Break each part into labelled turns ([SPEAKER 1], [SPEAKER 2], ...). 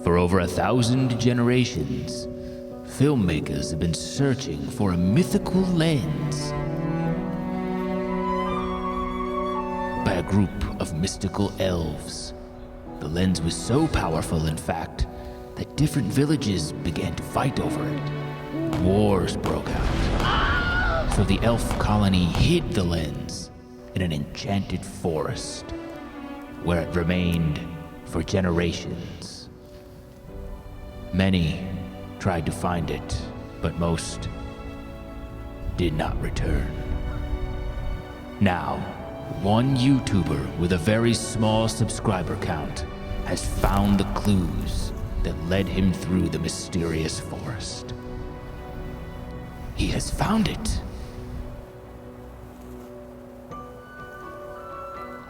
[SPEAKER 1] For over 1,000 generations, filmmakers have been searching for a mythical lens. By a group of mystical elves. The lens was so powerful, in fact, that different villages began to fight over it. Wars broke out. So the elf colony hid the lens in an enchanted forest, where it remained for generations. Many tried to find it, but most did not return. Now, one YouTuber with a very small subscriber count has found the clues that led him through the mysterious forest. He has found it.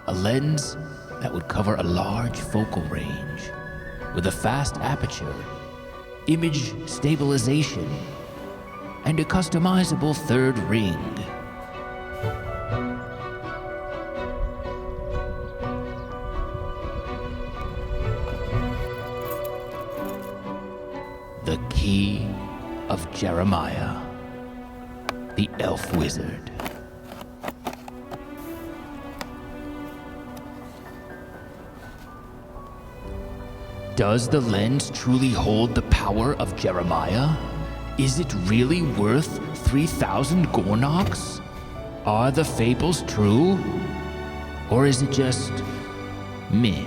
[SPEAKER 1] A lens that would cover a large focal range with a fast aperture, image stabilization, and a customizable third ring. The Key of Jeremiah, the Elf Wizard. Does the lens truly hold the power of Jeremiah? Is it really worth 3,000 Gornoks? Are the fables true? Or is it just meh?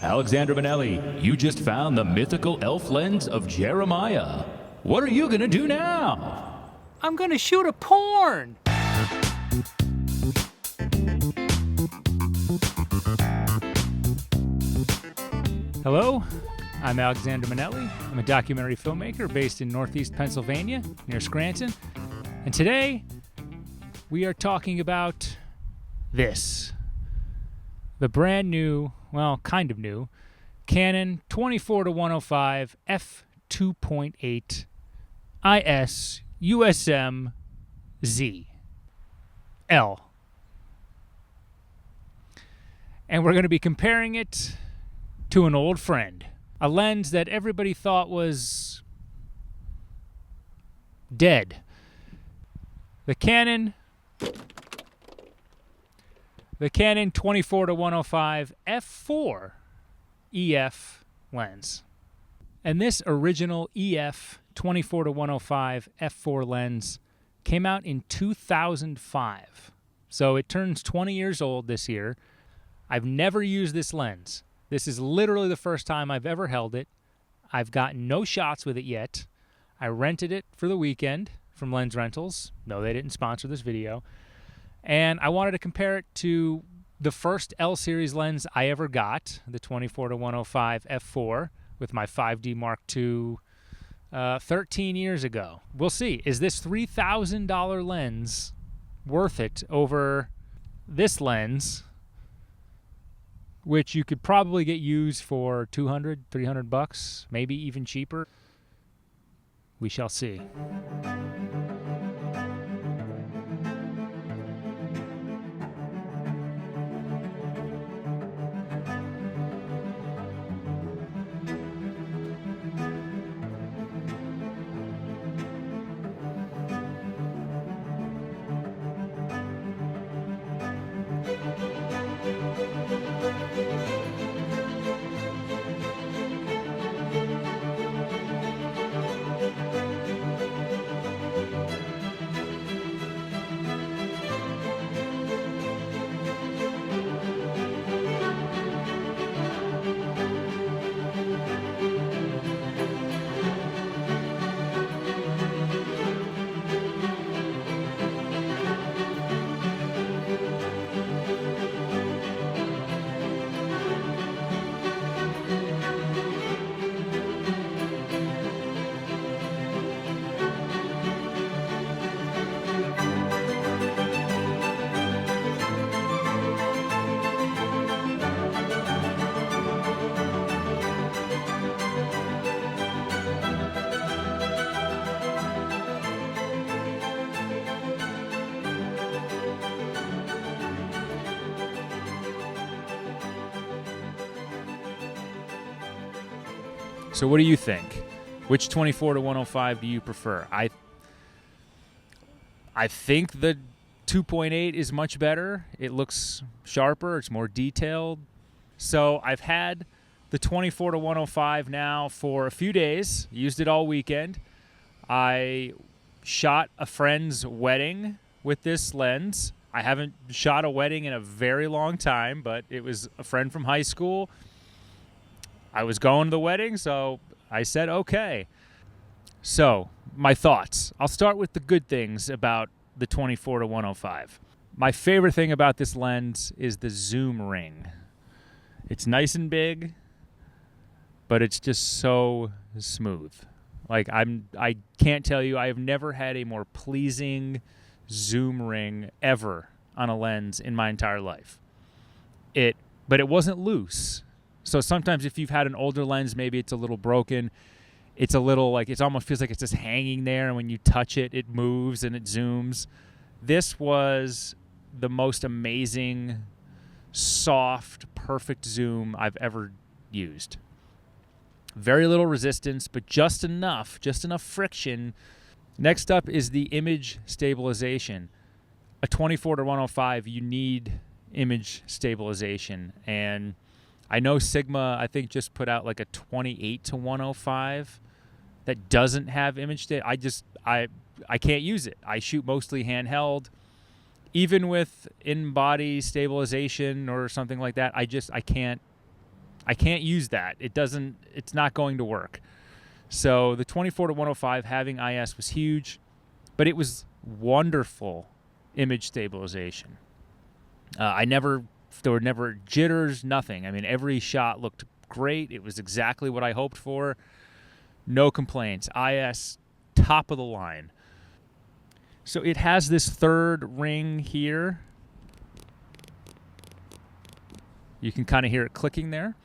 [SPEAKER 1] Alexander Manelli, you just found the mythical elf lens of Jeremiah. What are you gonna do now?
[SPEAKER 2] I'm gonna shoot a porn! Hello, I'm Alexander Manelli. I'm a documentary filmmaker based in Northeast Pennsylvania, near Scranton. And today, we are talking about this. The brand new, well, kind of new, Canon 24-105 f2.8 IS USM L. And we're going to be comparing it to an old friend, a lens that everybody thought was dead. The Canon 24-105 f4 EF lens. And this original EF 24-105 f4 lens came out in 2005. So it turns 20 years old this year. I've never used this lens. This is literally the first time I've ever held it. I've gotten no shots with it yet. I rented it for the weekend from Lens Rentals. No, they didn't sponsor this video. And I wanted to compare it to the first L-series lens I ever got, the 24-105 f4 with my 5D Mark II 13 years ago. We'll see. Is this $3,000 lens worth it over this lens, which you could probably get used for $200, $300, maybe even cheaper? We shall see. So what do you think? Which 24-105 do you prefer? I think the 2.8 is much better. It looks sharper. It's more detailed. So I've had the 24-105 now for a few days. Used it all weekend. I shot a friend's wedding with this lens. I haven't shot a wedding in a very long time, but it was a friend from high school. I was going to the wedding, so I said okay. So, my thoughts. I'll start with the good things about the 24-105. My favorite thing about this lens is the zoom ring. It's nice and big, but it's just so smooth. Like, I can't tell you, I have never had a more pleasing zoom ring ever on a lens in my entire life. But it wasn't loose. So sometimes if you've had an older lens, maybe it's a little broken. It's a little like, it almost feels like it's just hanging there, and when you touch it, it moves and it zooms. This was the most amazing, soft, perfect zoom I've ever used. Very little resistance, but just enough friction. Next up is the image stabilization. A 24-105, you need image stabilization. And I know Sigma, I think, just put out like a 28-105 that doesn't have image I can't use it. I shoot mostly handheld. Even with in-body stabilization or something like that, I can't use that. It's not going to work. So the 24-105 having IS was huge, but it was wonderful image stabilization. There were never jitters, nothing. I mean, every shot looked great. It was exactly what I hoped for. No complaints. IS, top of the line. So it has this third ring here. You can kind of hear it clicking there.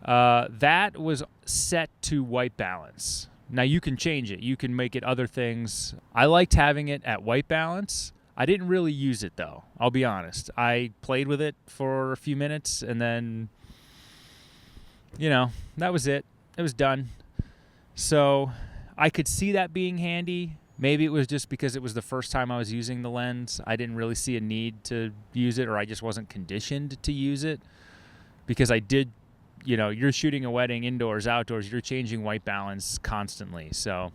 [SPEAKER 2] That was set to white balance. Now you can change it. You can make it other things. I liked having it at white balance. I didn't really use it though, I'll be honest. I played with it for a few minutes and then, that was it. It was done. So I could see that being handy. Maybe it was just because it was the first time I was using the lens. I didn't really see a need to use it, or I just wasn't conditioned to use it. Because I did, you're shooting a wedding indoors, outdoors, you're changing white balance constantly. So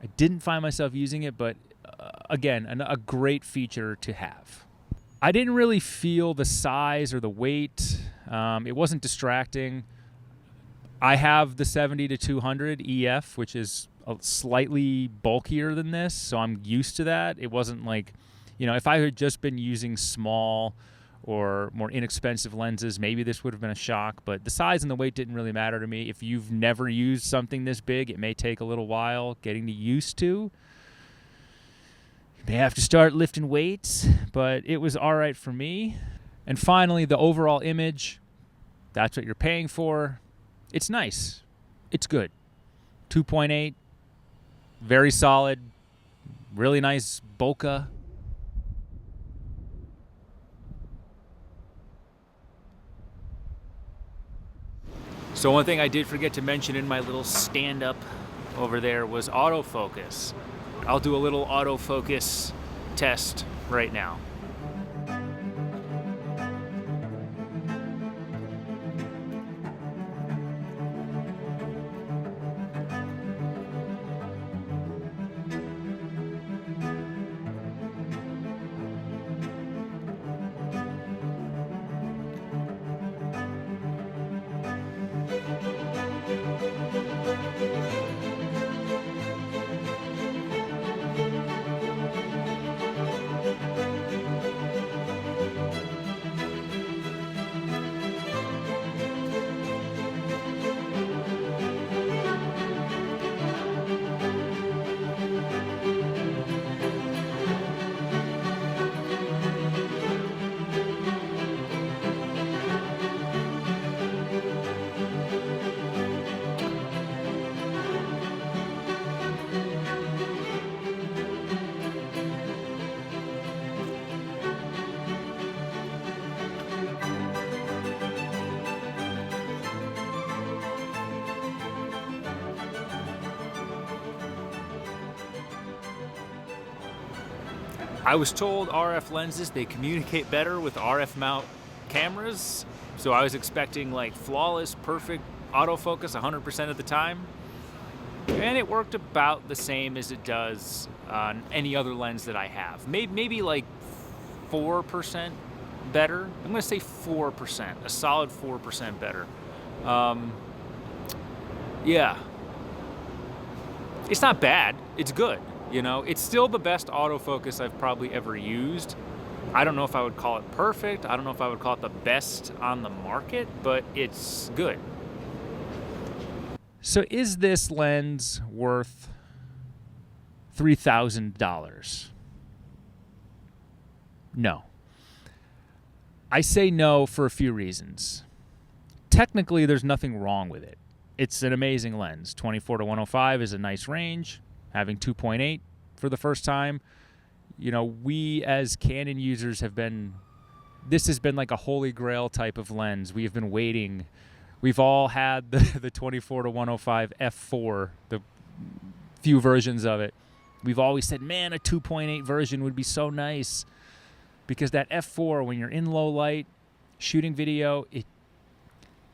[SPEAKER 2] I didn't find myself using it, but again, a great feature to have. I didn't really feel the size or the weight. It wasn't distracting. I have the 70-200 EF, which is slightly bulkier than this, so I'm used to that. It wasn't like, if I had just been using small or more inexpensive lenses, maybe this would have been a shock, but the size and the weight didn't really matter to me. If you've never used something this big, it may take a little while getting used to. You may have to start lifting weights, but it was all right for me. And finally, the overall image, that's what you're paying for. It's nice. It's good. 2.8, very solid, really nice bokeh. So one thing I did forget to mention in my little stand-up over there was autofocus. I'll do a little autofocus test right now. I was told RF lenses, they communicate better with RF mount cameras, so I was expecting like flawless, perfect autofocus 100% of the time, and it worked about the same as it does on any other lens that I have. Maybe like 4% better. I'm gonna say 4%, a solid 4% better. Yeah. It's not bad, it's good. You know, it's still the best autofocus I've probably ever used. I don't know if I would call it perfect. I don't know if I would call it the best on the market, but it's good. So is this lens worth $3,000? No. I say no for a few reasons. Technically, there's nothing wrong with it. It's an amazing lens. 24-105 is a nice range. Having 2.8 for the first time, you know, we as Canon users have been, this has been like a holy grail type of lens. We have been waiting. We've all had the 24-105 f4, the few versions of it. We've always said, man, a 2.8 version would be so nice, because that f4, when you're in low light shooting video,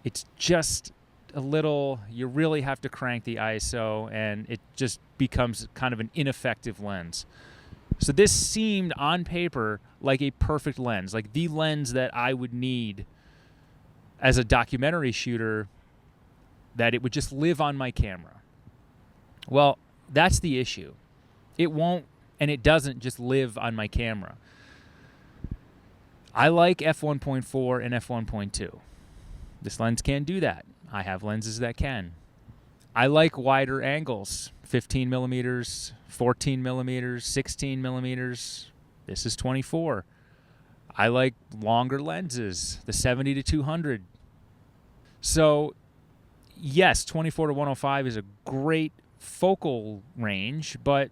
[SPEAKER 2] it's just a little, you really have to crank the ISO, and it just becomes kind of an ineffective lens. So this seemed on paper like a perfect lens, like the lens that I would need as a documentary shooter, that it would just live on my camera. Well, that's the issue. It won't, and it doesn't just live on my camera. I like f1.4 and f1.2. This lens can't do that. I have lenses that can. I like wider angles, 15 millimeters, 14 millimeters, 16 millimeters. This is 24. I like longer lenses, the 70-200. So yes, 24-105 is a great focal range, but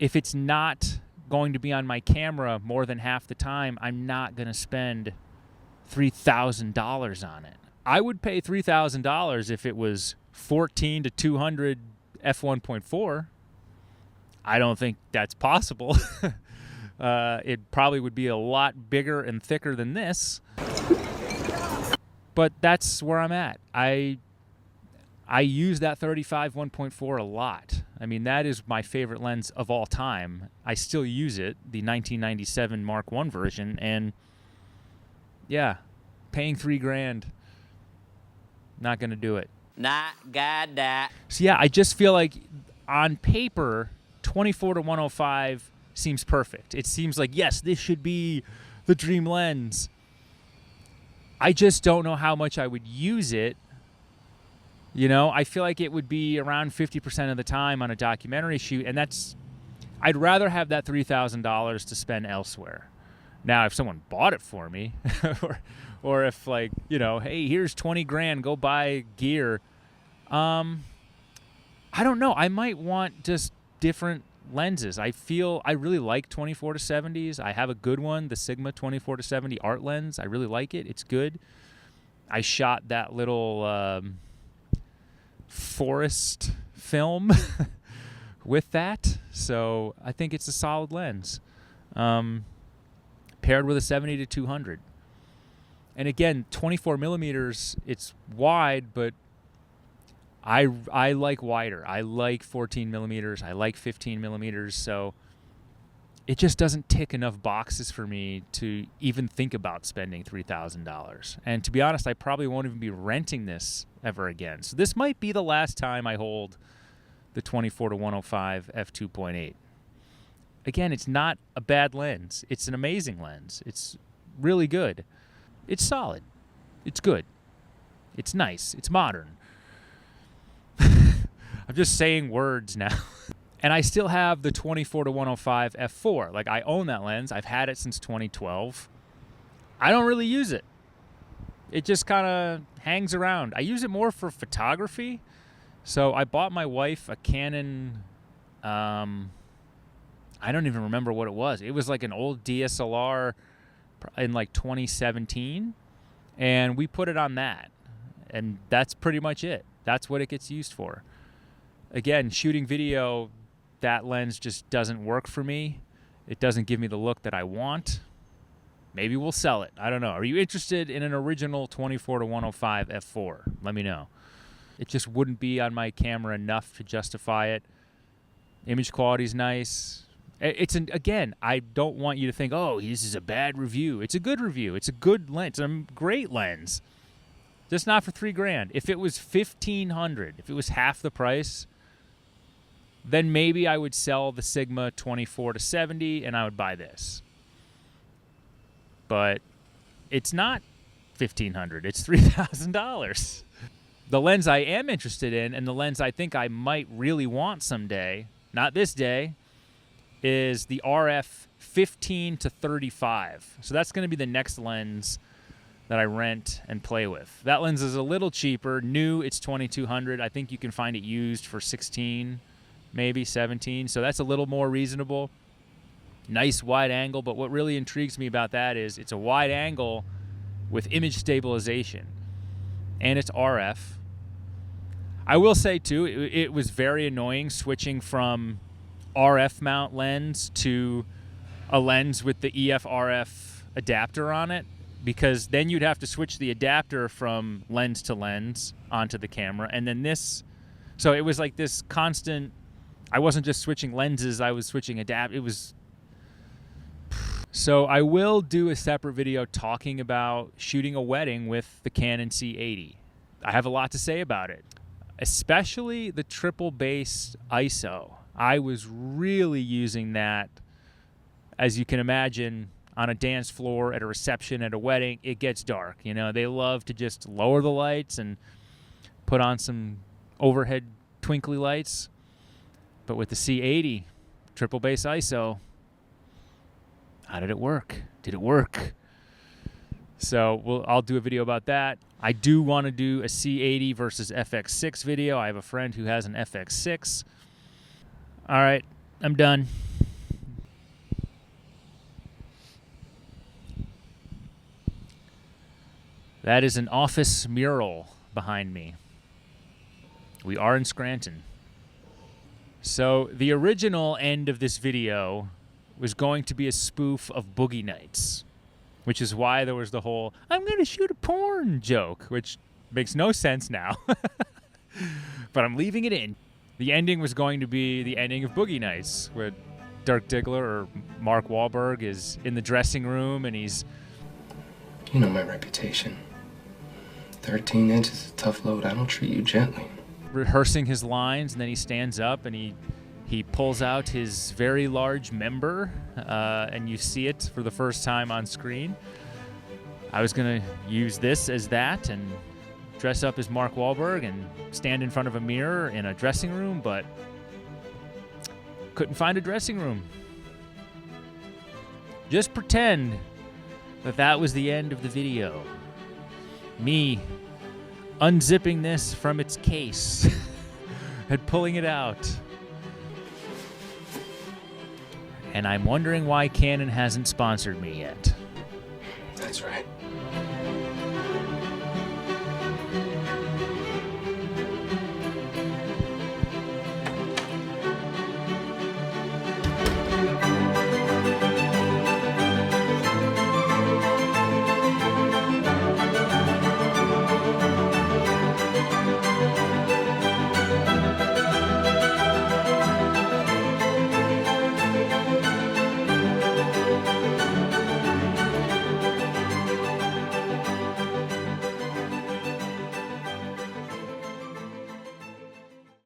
[SPEAKER 2] if it's not going to be on my camera more than half the time, I'm not going to spend $3,000 on it. I would pay $3,000 if it was 14-200 f1.4. I don't think that's possible. It probably would be a lot bigger and thicker than this. But that's where I'm at. I use that 35 1.4 a lot. I mean, that is my favorite lens of all time. I still use it, the 1997 Mark I version, and yeah, paying $3,000, not gonna do it.
[SPEAKER 3] Not got that.
[SPEAKER 2] So yeah, I just feel like on paper, 24-105 seems perfect. It seems like, yes, this should be the dream lens. I just don't know how much I would use it. You know, I feel like it would be around 50% of the time on a documentary shoot, and I'd rather have that $3,000 to spend elsewhere. Now, if someone bought it for me, or if, like, you know, hey, here's $20,000, go buy gear. I don't know. I might want just different lenses. I really like 24-70s. I have a good one, the Sigma 24-70 art lens. I really like it. It's good. I shot that little forest film with that, so I think it's a solid lens. Paired with a 70-200. And again, 24 millimeters, it's wide, but I like wider. I like 14 millimeters. I like 15 millimeters. So it just doesn't tick enough boxes for me to even think about spending $3,000. And to be honest, I probably won't even be renting this ever again. So this might be the last time I hold the 24-105 f2.8. Again, it's not a bad lens. It's an amazing lens. It's really good. It's solid. It's good. It's nice. It's modern. I'm just saying words now. And I still have the 24-105 f4. Like, I own that lens. I've had it since 2012. I don't really use it. It just kind of hangs around. I use it more for photography. So I bought my wife a Canon, I don't even remember what it was. It was like an old DSLR in like 2017. And we put it on that. And that's pretty much it. That's what it gets used for. Again, shooting video, that lens just doesn't work for me. It doesn't give me the look that I want. Maybe we'll sell it. I don't know. Are you interested in an original 24-105 f4? Let me know. It just wouldn't be on my camera enough to justify it. Image quality's nice. Again, I don't want you to think, oh, this is a bad review. It's a good review. It's a good lens. It's a great lens. Just not for $3,000. If it was $1,500, if it was half the price, then maybe I would sell the Sigma 24-70 and I would buy this. But it's not $1,500. It's $3,000. The lens I am interested in, and the lens I think I might really want someday, not this day, is the RF 15-35. So that's going to be the next lens that I rent and play with. That lens is a little cheaper. New, it's $2,200. I think you can find it used for $16, maybe $17. So that's a little more reasonable. Nice wide angle, but what really intrigues me about that is it's a wide angle with image stabilization, and it's RF. I will say, too, it was very annoying switching from RF mount lens to a lens with the EF RF adapter on it, because then you'd have to switch the adapter from lens to lens onto the camera, and then this. So it was like this constant. I wasn't just switching lenses, I was switching it was. So I will do a separate video talking about shooting a wedding with the Canon C80. I have a lot to say about it, especially the triple base ISO. I was really using that, as you can imagine, on a dance floor, at a reception, at a wedding. It gets dark. You know, they love to just lower the lights and put on some overhead twinkly lights. But with the C80 triple base ISO, how did it work? Did it work? So I'll do a video about that. I do want to do a C80 versus FX6 video. I have a friend who has an FX6. All right, I'm done. That is an office mural behind me. We are in Scranton. So the original end of this video was going to be a spoof of Boogie Nights, which is why there was the whole "I'm going to shoot a porn" joke, which makes no sense now. But I'm leaving it in. The ending was going to be the ending of Boogie Nights, where Dirk Diggler or Mark Wahlberg is in the dressing room and he's...
[SPEAKER 4] You know my reputation. 13 inches is a tough load. I don't treat you gently.
[SPEAKER 2] Rehearsing his lines, and then he stands up and he pulls out his very large member, and you see it for the first time on screen. I was going to use this as that and dress up as Mark Wahlberg and stand in front of a mirror in a dressing room, but couldn't find a dressing room. Just pretend that was the end of the video. Me unzipping this from its case and pulling it out. And I'm wondering why Canon hasn't sponsored me yet.
[SPEAKER 4] That's right.